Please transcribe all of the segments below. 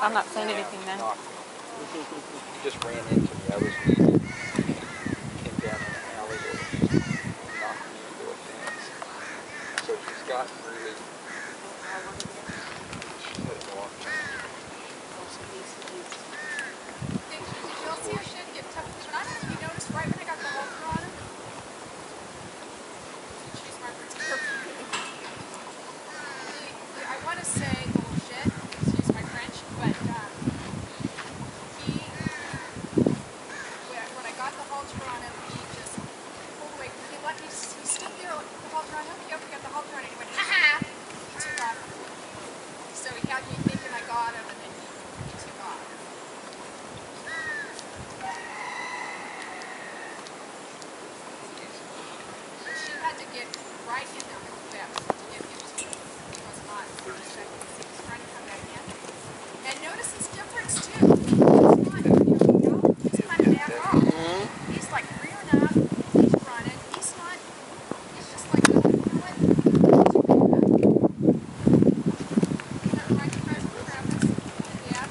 I'm not saying anything then. He just ran into me. I was leaving. Came down in an alleyway and knocked me into a fence. So she's got really... She's had a long time. Did you all see her shed get tough? But I don't know if you noticed right when I got the halter on him. She's my I want to say little shit, excuse my French, but when I got the halter on him, he just pulled away. He stood there with the halter on him. He got the halter on him and he went, ha ha! He took off. So he had me thinking I got him and then he took off. She had to get right in there with the whip to get him to it. He was not. He was trying to come back in. And notice his difference too. He's not, he's kind of back off. He's like rearing up, he's running. He's not, he's just like, you know what? Isn't that right, President Travis? Yeah.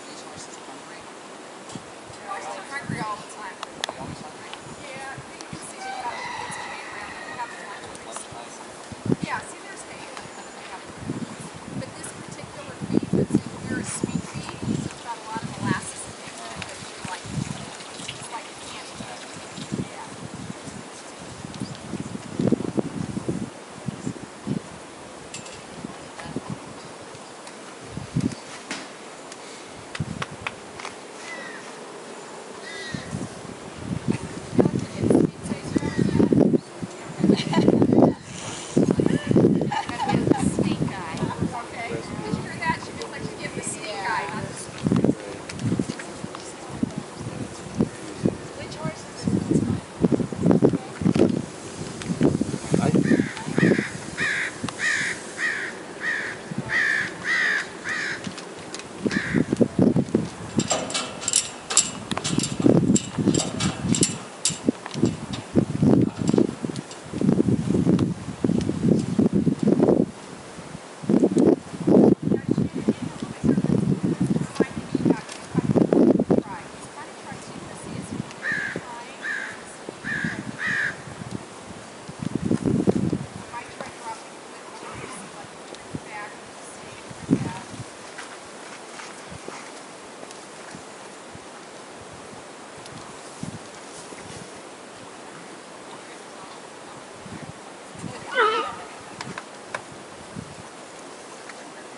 These horses are hungry. Horses are hungry all the time. Yeah, you can see they got it's hay around. They have lunches. Yeah, see there's hay. But this particular beef, they're a sweet beef, so it's got a lot of molasses in it that you like. It's like a candy. Yeah.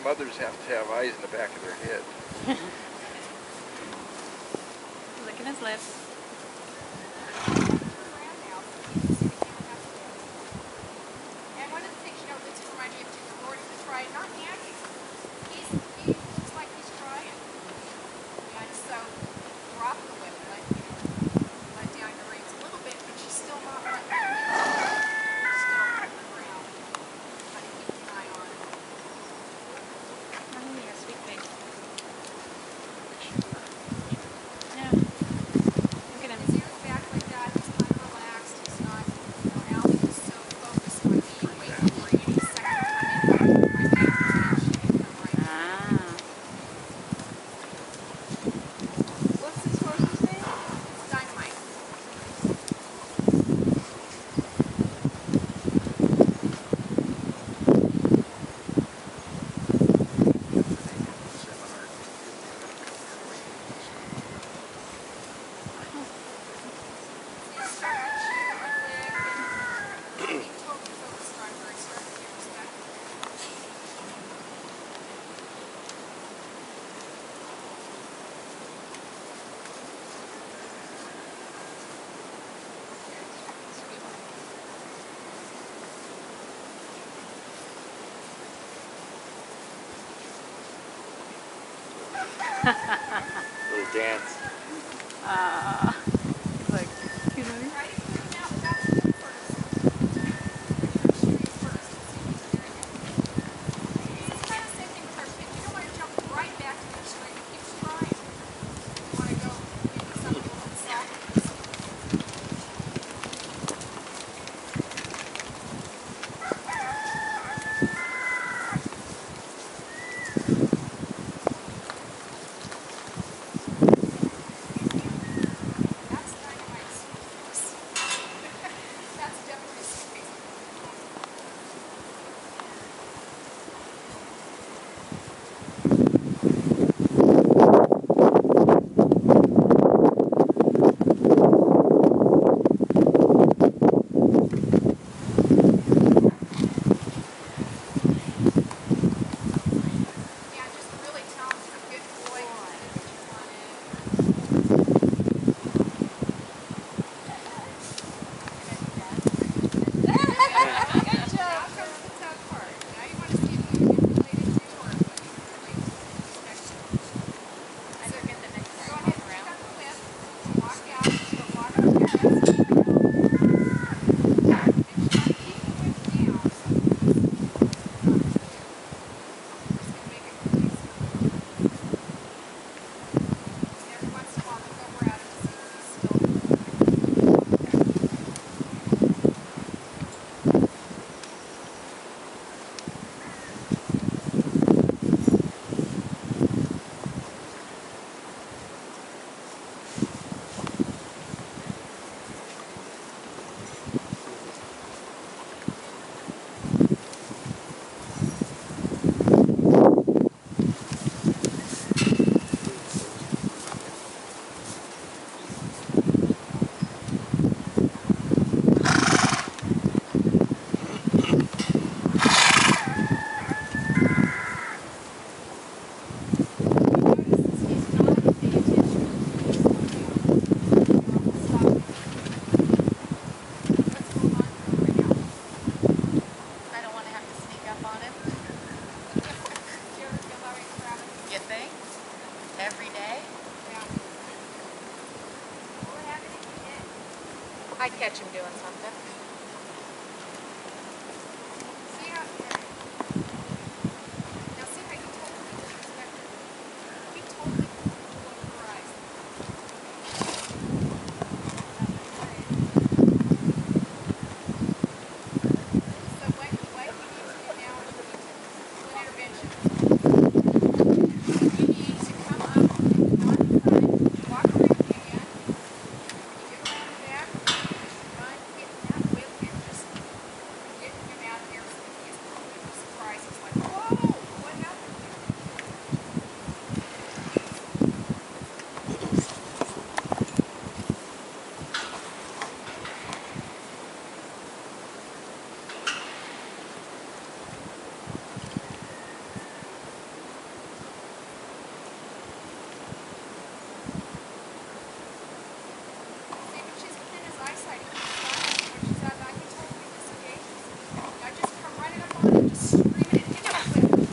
Mothers have to have eyes in the back of their head. Licking his lips. And one of the things, this reminds me of too, the Lord is trying, not nagging. He's just like he's trying. And so, drop the whip, let down your reins a little bit, but she's still not letting go. She's still on the ground. Trying to keep an eye on it. Oh, yeah, sweet face. Yeah. Look at him. His ears back like that, he's kind of relaxed. He's not, now he's so focused on me, waiting for any second to come in. What's this horse's name? Dynamite. He's starting to chew and lick and being totally focused on her and starting to get respect. Little dance. He's like, excuse me. Try to put him out without the whip first. Shoes first. It's kind of the same thing with our kids. You don't want to jump right back to their string and keep trying. You want to go into something a little soft. catch him doing something. See how, now see how you told me to expect it. You told me to look in her eyes. So what you need to do now is you need to do an intervention. You need to come up not in front, walk around again. When you get around the back, run, get out of the way and just get him out of there so that he is completely surprised. He's like, whoa, what happened here? See, but she's within his eyesight. He keeps trying. When she's out, like he told me this occasion. Now just come running up on him, just screaming and hit him with it.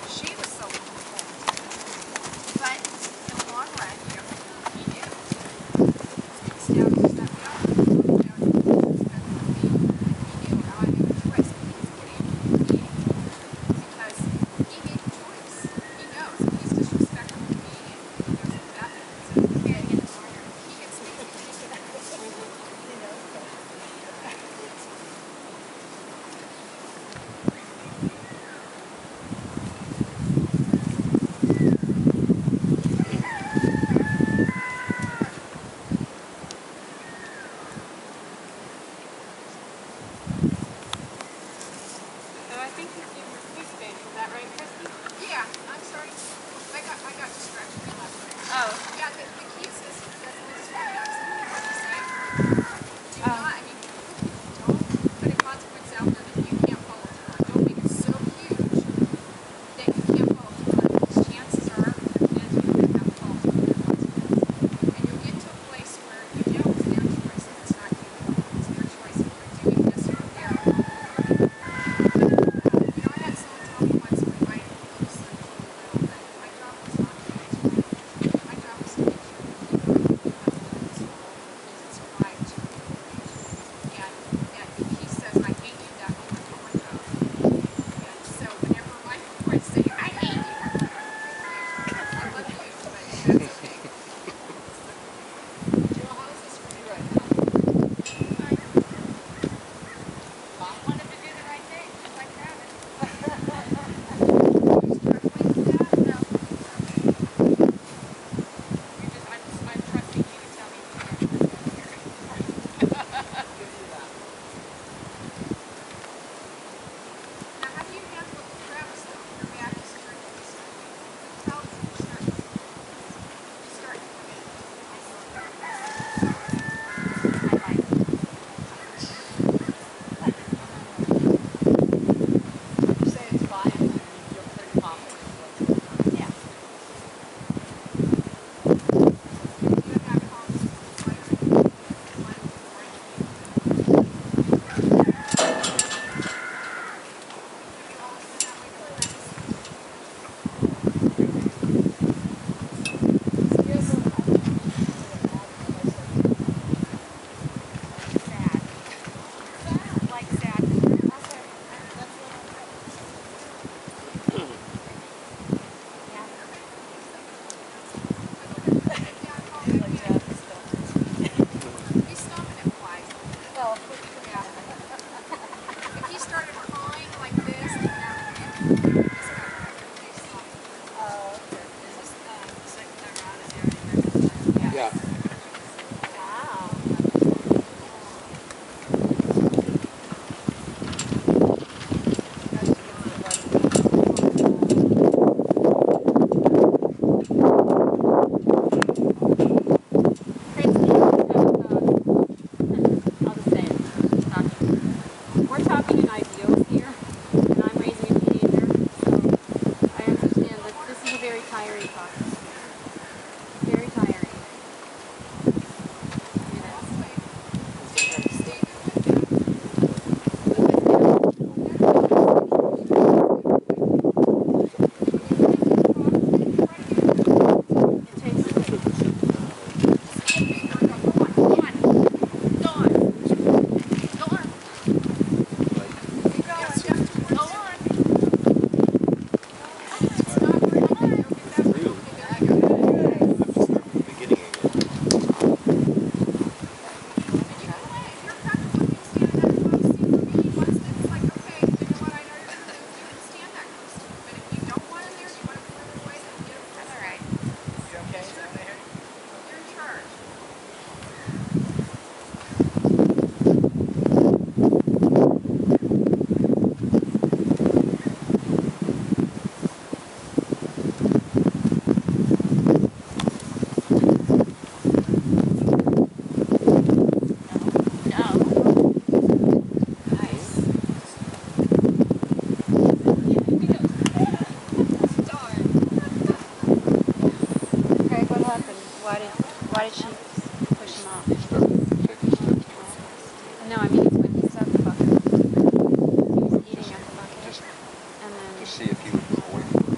she was so confused. But in the long run, you know, he knew. He knew how I made the choice. He was getting because he made the choice. He knows if he's disrespectful to me and there's a method. So he gets me.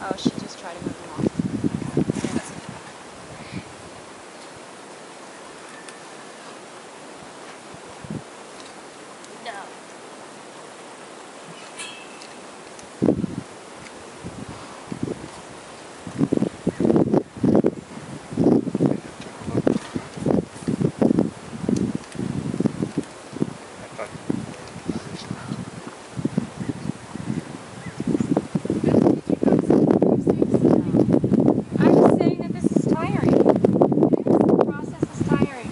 Oh, she just tried to move him off. No. I'm just saying that this is tiring. The process is tiring.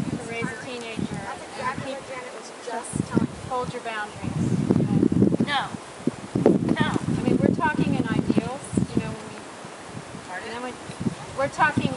To raise a teenager That's and exactly keep, what Janet was just telling me. hold your boundaries. No. No. I mean, we're talking in ideals, you know, when we, and then we're talking